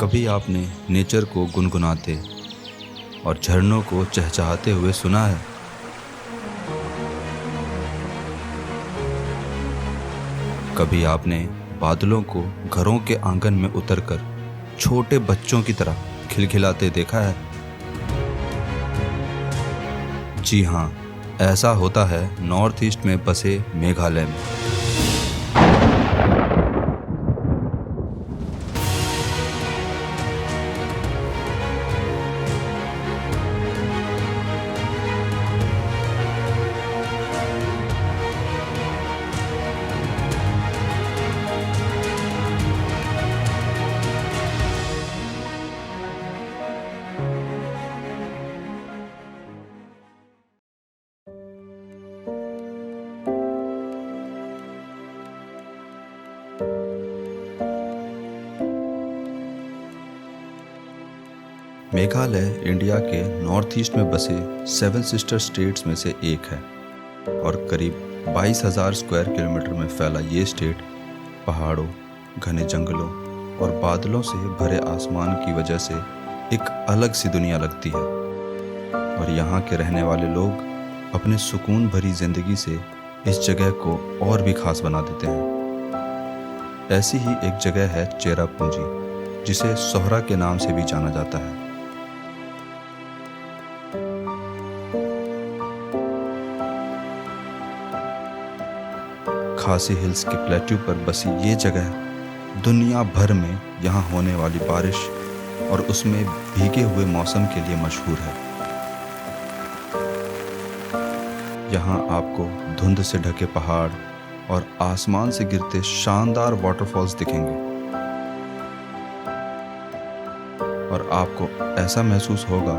कभी आपने नेचर को गुनगुनाते और झरनों को चहचहाते हुए सुना है? कभी आपने बादलों को घरों के आंगन में उतरकर छोटे बच्चों की तरह खिलखिलाते देखा है? जी हाँ, ऐसा होता है नॉर्थ ईस्ट में बसे मेघालय में। मेघालय इंडिया के नॉर्थ ईस्ट में बसे 7 सिस्टर स्टेट्स में से एक है और करीब 22,000 स्क्वायर किलोमीटर में फैला ये स्टेट पहाड़ों, घने जंगलों और बादलों से भरे आसमान की वजह से एक अलग सी दुनिया लगती है। और यहाँ के रहने वाले लोग अपने सुकून भरी जिंदगी से इस जगह को और भी खास बना देते हैं। ऐसी ही एक जगह है चेरापूंजी, जिसे सोहरा के नाम से भी जाना जाता है। खासी हिल्स के प्लेट्यू पर बसी ये जगह दुनिया भर में यहाँ होने वाली बारिश और उसमें भीगे हुए मौसम के लिए मशहूर है। यहाँ आपको धुंध से ढके पहाड़ और आसमान से गिरते शानदार वाटरफॉल्स दिखेंगे और आपको ऐसा महसूस होगा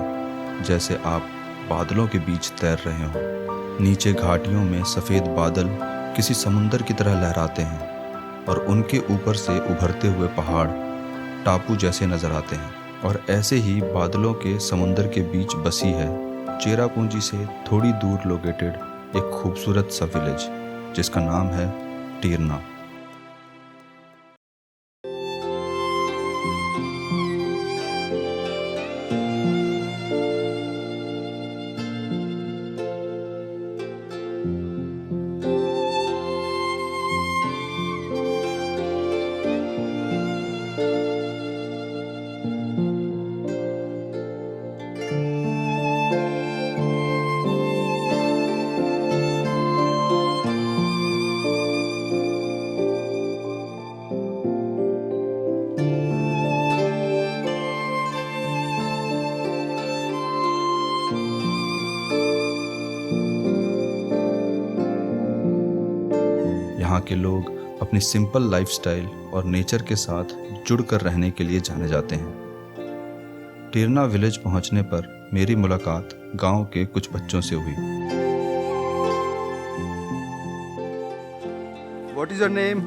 जैसे आप बादलों के बीच तैर रहे हों। नीचे घाटियों में सफ़ेद बादल किसी समुंदर की तरह लहराते हैं और उनके ऊपर से उभरते हुए पहाड़ टापू जैसे नजर आते हैं। और ऐसे ही बादलों के समुंदर के बीच बसी है चेरापूंजी से थोड़ी दूर लोकेटेड एक खूबसूरत सा विलेज जिसका नाम है टीरना। यहाँ के लोग अपनी सिंपल लाइफस्टाइल और नेचर के साथ जुड़कर रहने के लिए जाने जाते हैं। टीरना विलेज पहुँचने पर मेरी मुलाकात गांव के कुछ बच्चों से हुई। What is your name?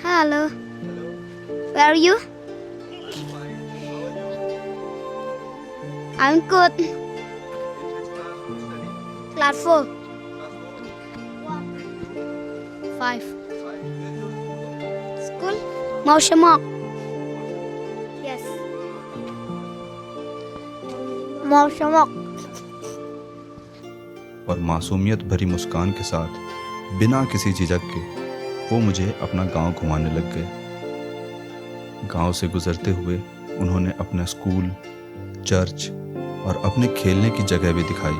Hello. Where are you? I'm good. Class 4. 5. School? Mausamok. Yes. Mausamok. और मासूमियत भरी मुस्कान के साथ बिना किसी झिझक के वो मुझे अपना गांव घुमाने लग गए। गांव से गुजरते हुए उन्होंने अपना स्कूल, चर्च और अपने खेलने की जगह भी दिखाई।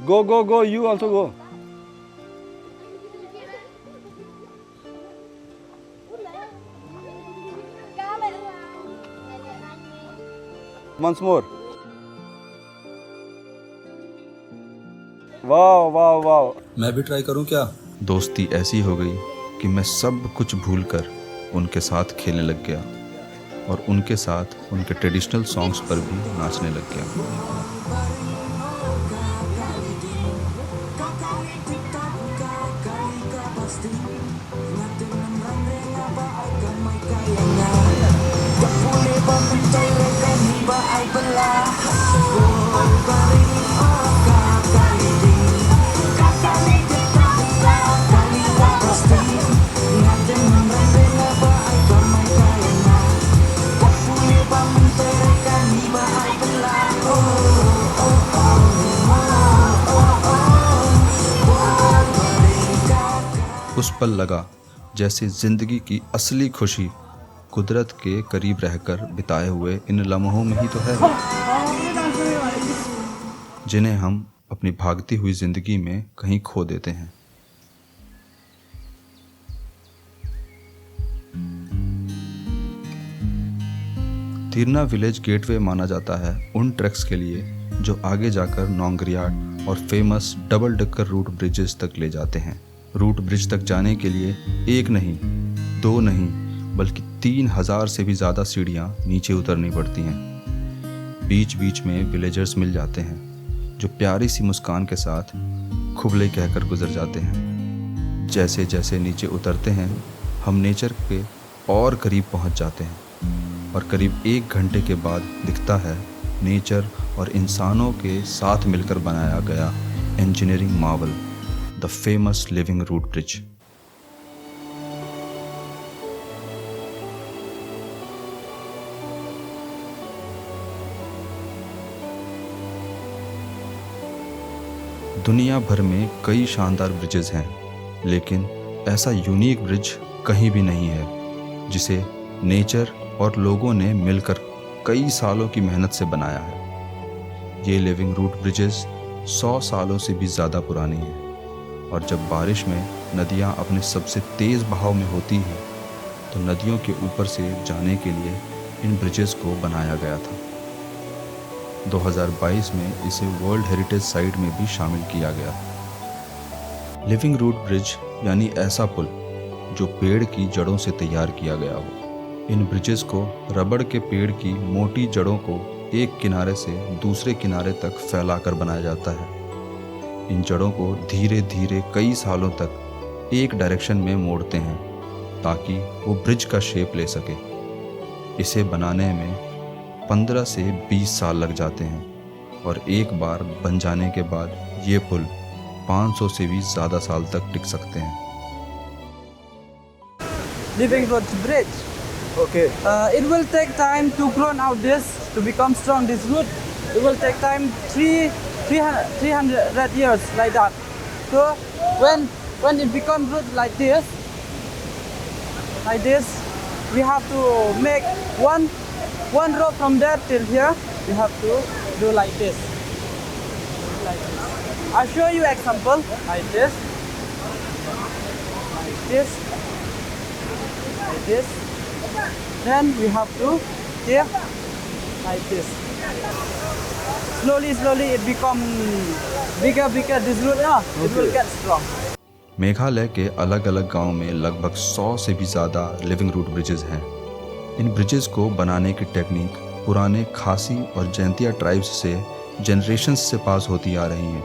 Go, go, go, you also go. Once more. Wow, wow, wow. मैं भी ट्राई करूं क्या? दोस्ती ऐसी हो गई कि मैं सब कुछ भूलकर उनके साथ खेलने लग गया और उनके साथ उनके ट्रेडिशनल सॉन्ग्स पर भी नाचने लग गया। पल लगा जैसे जिंदगी की असली खुशी कुदरत के करीब रहकर बिताए हुए इन लम्हों में ही तो है, जिन्हें हम अपनी भागती हुई जिंदगी में कहीं खो देते हैं। तिरना विलेज गेटवे माना जाता है उन ट्रैक्स के लिए जो आगे जाकर नोंगरियाट और famous double decker root bridges तक ले जाते हैं। रूट ब्रिज तक जाने के लिए एक नहीं, दो नहीं, बल्कि 3000 से भी ज़्यादा सीढ़ियाँ नीचे उतरनी पड़ती हैं। बीच बीच में विलेजर्स मिल जाते हैं जो प्यारी सी मुस्कान के साथ खुबले कहकर गुजर जाते हैं। जैसे जैसे नीचे उतरते हैं हम नेचर के और करीब पहुंच जाते हैं और करीब 1 घंटे के बाद दिखता है नेचर और इंसानों के साथ मिलकर बनाया गया engineering marvel, the famous living root bridge. दुनिया भर में कई शानदार ब्रिजेस हैं, लेकिन ऐसा यूनिक ब्रिज कहीं भी नहीं है जिसे नेचर और लोगों ने मिलकर कई सालों की मेहनत से बनाया है। ये लिविंग रूट ब्रिजेस 100 सालों से भी ज़्यादा पुरानी हैं और जब बारिश में नदियाँ अपने सबसे तेज़ बहाव में होती हैं तो नदियों के ऊपर से जाने के लिए इन ब्रिजेस को बनाया गया था। 2022 में इसे वर्ल्ड हेरिटेज साइट में भी शामिल किया गया। लिविंग रूट ब्रिज यानी ऐसा पुल जो पेड़ की जड़ों से तैयार किया गया हो। इन ब्रिजेस को रबड़ के पेड़ की मोटी जड़ों को एक किनारे से दूसरे किनारे तक फैलाकर बनाया जाता है। इन जड़ों को धीरे धीरे कई सालों तक एक डायरेक्शन में मोड़ते हैं ताकि वो ब्रिज का शेप ले सके। इसे बनाने में 15 से 20 साल लग जाते हैं और एक बार बन जाने के बाद ये पुल 500 से भी ज़्यादा साल तक टिक सकते हैं। Living Road Bridge. Okay. It will take time to grow out this to become strong. This root, it will take time 300 years like that. So when it becomes root like this, we have to make one row from there till here. We have to do like this. I'll show you example like this. Then we have to give like this. Slowly it become bigger. This root now it will get strong. Meghalaya के अलग अलग गांव में लगभग 100 से भी ज़्यादा living root bridges हैं। इन ब्रिजेस को बनाने की टेक्निक पुराने खासी और जैंतिया ट्राइब्स से जनरेशन्स से पास होती आ रही हैं,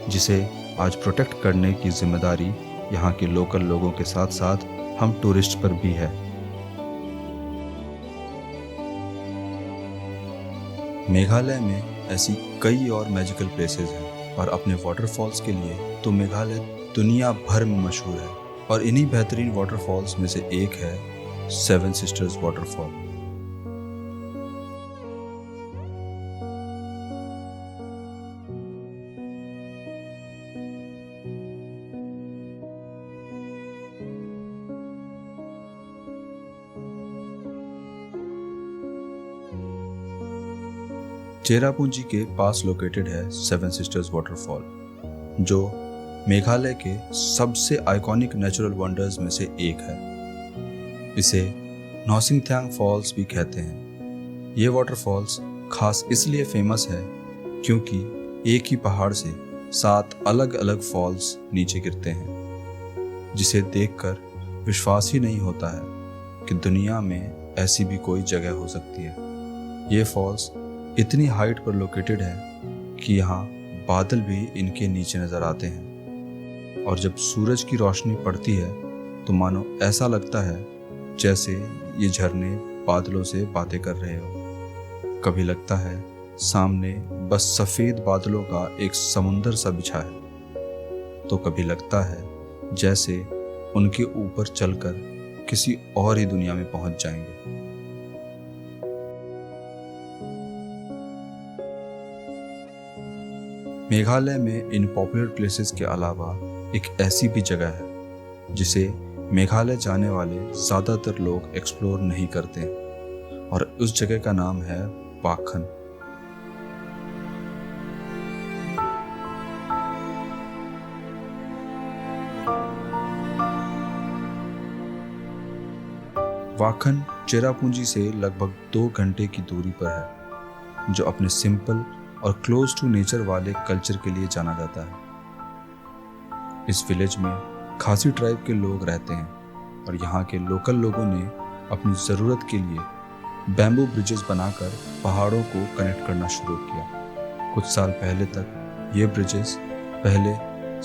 जिसे आज प्रोटेक्ट करने की जिम्मेदारी यहाँ के लोकल लोगों के साथ साथ हम टूरिस्ट पर भी है। मेघालय में ऐसी कई और मैजिकल प्लेसेस हैं और अपने वाटरफॉल्स के लिए तो मेघालय दुनिया भर में मशहूर है और इन्हीं बेहतरीन वाटरफॉल्स में से एक है 7 सिस्टर्स वाटरफॉल। चेरापूंजी के पास लोकेटेड है 7 सिस्टर्स वाटरफॉल, जो मेघालय के सबसे आइकॉनिक नेचुरल वंडर्स में से एक है। इसे नौसिंगथ्यांग फॉल्स भी कहते हैं। ये वाटरफॉल्स खास इसलिए फेमस है क्योंकि एक ही पहाड़ से 7 अलग अलग फॉल्स नीचे गिरते हैं, जिसे देखकर विश्वास ही नहीं होता है कि दुनिया में ऐसी भी कोई जगह हो सकती है। ये फॉल्स इतनी हाइट पर लोकेटेड है कि यहाँ बादल भी इनके नीचे नज़र आते हैं और जब सूरज की रोशनी पड़ती है तो मानो ऐसा लगता है जैसे ये झरने बादलों से बातें कर रहे हो। कभी लगता है सामने बस सफ़ेद बादलों का एक समुंदर सा बिछा है, तो कभी लगता है जैसे उनके ऊपर चलकर किसी और ही दुनिया में पहुंच जाएंगे। मेघालय में इन पॉपुलर प्लेसेस के अलावा एक ऐसी भी जगह है जिसे मेघालय जाने वाले ज़्यादातर लोग एक्सप्लोर नहीं करते, और उस जगह का नाम है वाखन। वाखन चेरापूंजी से लगभग 2 घंटे की दूरी पर है, जो अपने सिंपल और क्लोज टू नेचर वाले कल्चर के लिए जाना जाता है। इस विलेज में खासी ट्राइब के लोग रहते हैं और यहाँ के लोकल लोगों ने अपनी ज़रूरत के लिए बैम्बू ब्रिजेस बनाकर पहाड़ों को कनेक्ट करना शुरू किया। कुछ साल पहले तक ये ब्रिजेस पहले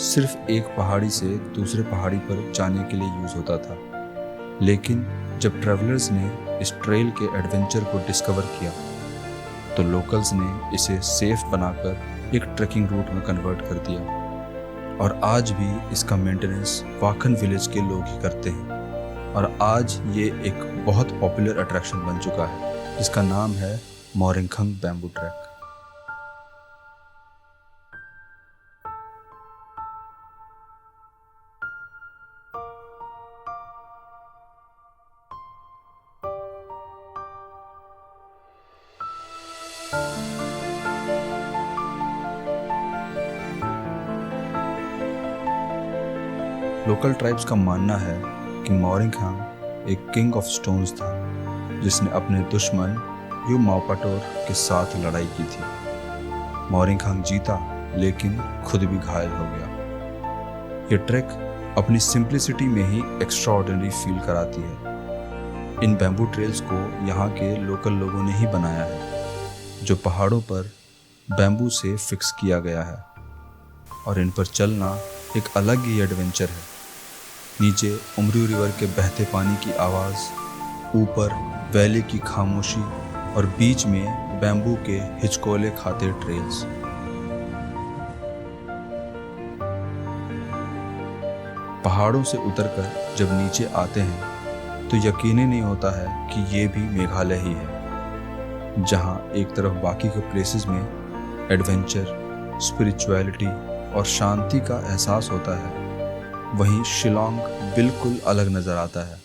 सिर्फ एक पहाड़ी से दूसरे पहाड़ी पर जाने के लिए यूज़ होता था, लेकिन जब ट्रैवलर्स ने इस ट्रेल के एडवेंचर को डिस्कवर किया तो लोकल्स ने इसे सेफ बनाकर एक ट्रैकिंग रूट में कन्वर्ट कर दिया, और आज भी इसका मेंटेनेंस वाखन विलेज के लोग ही करते हैं। और आज ये एक बहुत पॉपुलर अट्रैक्शन बन चुका है, जिसका नाम है मोरिंगखंग बैम्बू ट्रैक। लोकल ट्राइब्स का मानना है कि मोरिंगखंग एक किंग ऑफ स्टोन्स था, जिसने अपने दुश्मन यू माओपाटोर के साथ लड़ाई की थी। मोरिंगखंग जीता, लेकिन खुद भी घायल हो गया। ये ट्रैक अपनी सिंप्लिसिटी में ही एक्स्ट्राऑर्डिनरी फील कराती है। इन बैम्बू ट्रेल्स को यहाँ के लोकल लोगों ने ही बनाया है, जो पहाड़ों पर बैम्बू से फिक्स किया गया है, और इन पर चलना एक अलग ही एडवेंचर है। नीचे उमरू रिवर के बहते पानी की आवाज़, ऊपर वैली की खामोशी, और बीच में बैम्बू के हिचकोले खाते ट्रेल्स। पहाड़ों से उतरकर जब नीचे आते हैं तो यकीन ही नहीं होता है कि ये भी मेघालय ही है, जहाँ एक तरफ बाकी के प्लेसेस में एडवेंचर, स्पिरिचुअलिटी और शांति का एहसास होता है, वहीं शिलोंग बिल्कुल अलग नजर आता है।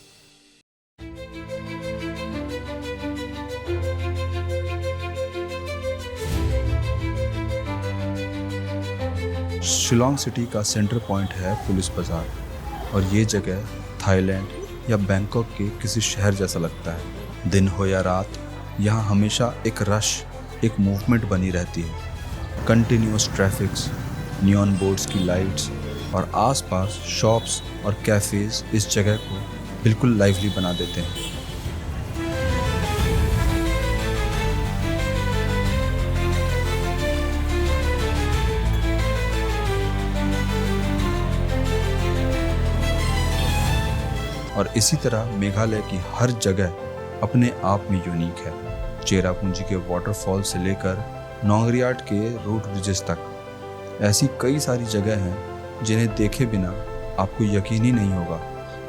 शिलोंग सिटी का सेंटर पॉइंट है पुलिस बाजार, और ये जगह थाईलैंड या बैंकॉक के किसी शहर जैसा लगता है। दिन हो या रात, यहाँ हमेशा एक रश, एक मूवमेंट बनी रहती है। कंटिन्यूअस ट्रैफिक्स, नियॉन बोर्ड्स की लाइट्स और आसपास शॉप्स और कैफ़ेज़ इस जगह को बिल्कुल लाइवली बना देते हैं। और इसी तरह मेघालय की हर जगह अपने आप में यूनिक है। चेरापूंजी के वाटरफॉल से लेकर नोंगरियाट के रोड ब्रिजेस तक ऐसी कई सारी जगह हैं जिन्हें देखे बिना आपको यकीन ही नहीं होगा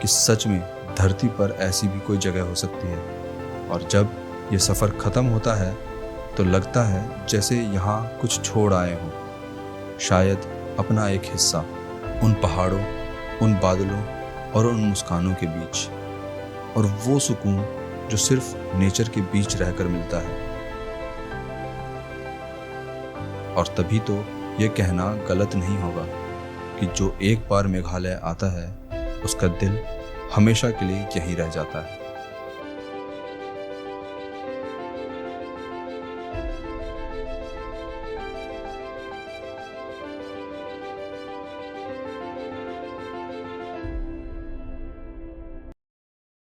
कि सच में धरती पर ऐसी भी कोई जगह हो सकती है। और जब ये सफ़र ख़त्म होता है तो लगता है जैसे यहाँ कुछ छोड़ आए हों, शायद अपना एक हिस्सा उन पहाड़ों, उन बादलों और उन मुस्कानों के बीच, और वो सुकून जो सिर्फ नेचर के बीच रहकर मिलता है। और तभी तो ये कहना गलत नहीं होगा कि जो एक बार मेघालय आता है उसका दिल हमेशा के लिए यहीं रह जाता है।